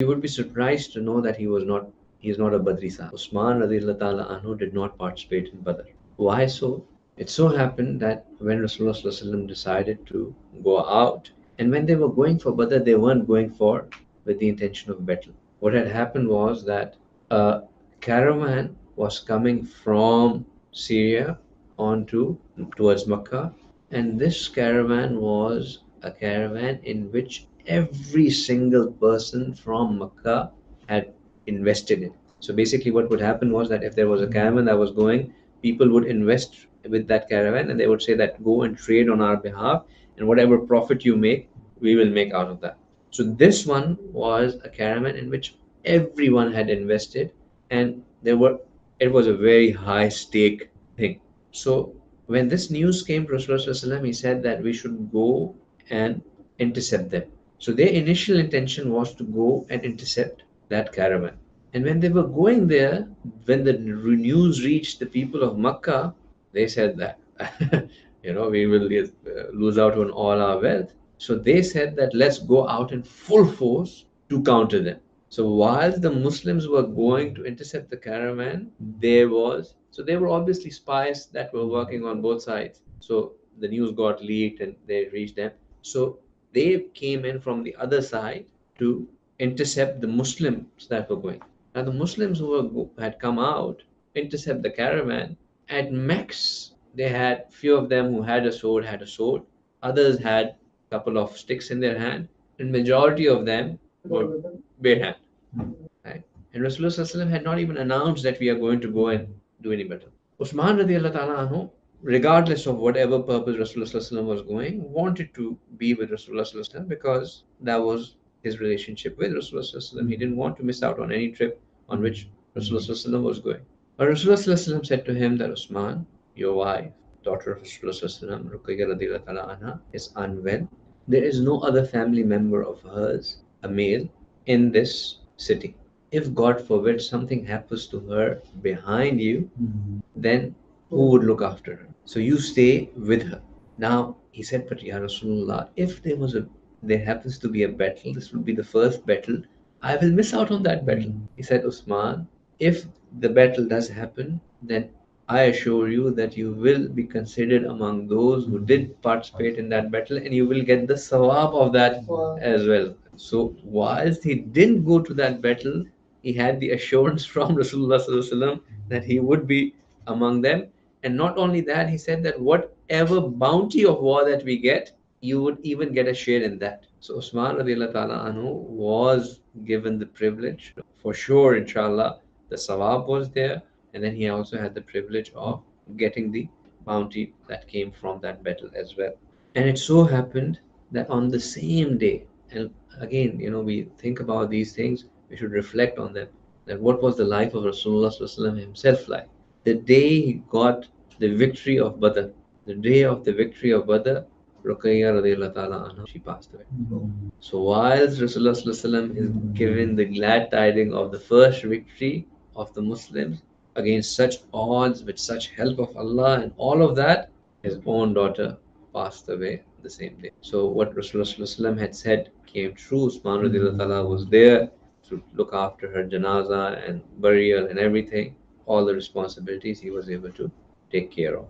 You would be surprised to know that he is not a Badri Sahib. Usman radiallahu ta'ala anhu did not participate in Badr. Why so? It so happened that when Rasulullah sallallahu alaihi wasallam decided to go out, and when they were going for Badr, they weren't going for with the intention of battle. What had happened was that a caravan was coming from Syria towards Makkah, and this caravan was a caravan in which every single person from Makkah had invested in. So basically, what would happen was that if there was a caravan that was going, people would invest with that caravan and they would say that go and trade on our behalf, and whatever profit you make, we will make out of that. So this one was a caravan in which everyone had invested, and it was a very high stake thing. So when this news came to Rasulullah, he said that we should go and intercept them. So their initial intention was to go and intercept that caravan. And when they were going there, when the news reached the people of Makkah, they said that, we will lose out on all our wealth. So they said that let's go out in full force to counter them. So while the Muslims were going to intercept the caravan, there were obviously spies that were working on both sides. So the news got leaked and they reached them. So they came in from the other side to intercept the Muslims that were going. Now the Muslims who had come out intercept the caravan. At max, they had few of them who had a sword. Others had a couple of sticks in their hand, and majority of them were bare hand. Right? And Rasulullah had not even announced that we are going to go and do any battle. Usman radiallahu ta'ala anhu, regardless of whatever purpose Rasulullah was going, wanted to be with Rasulullah because that was his relationship with Rasulullah. He didn't want to miss out on any trip on which Rasulullah was going. But Rasulullah said to him that Usman, your wife, daughter of Rasulullah, Ruqayyah radiallahu ta'ala anha, is unwell. There is no other family member of hers, a male, in this city. If God forbid something happens to her behind you, then who would look after her? So you stay with her. Now he said, but Ya Rasulullah, if there happens to be a battle, this will be the first battle, I will miss out on that battle. He said, Usman, if the battle does happen, then I assure you that you will be considered among those who did participate in that battle, and you will get the sawab of that as well. So whilst he didn't go to that battle, he had the assurance from Rasulullah that he would be among them. And not only that, he said that whatever bounty of war that we get, you would even get a share in that. So Usman radiallahu ta'ala anhu was given the privilege. For sure, inshallah, the sawab was there. And then he also had the privilege of getting the bounty that came from that battle as well. And it so happened that on the same day, and again, we think about these things, we should reflect on them. That what was the life of Rasulullah himself like? The day he got the victory of Badr, the day of the victory of Badr, Ruqayyah radiallahu ta'ala anha, she passed away. So whilst Rasulullah is given the glad tidings of the first victory of the Muslims against such odds, with such help of Allah and all of that, his own daughter passed away the same day. So what Rasulullah had said came true. Usman radiallahu ta'ala was there to look after her janazah and burial and everything. All the responsibilities he was able to take care of.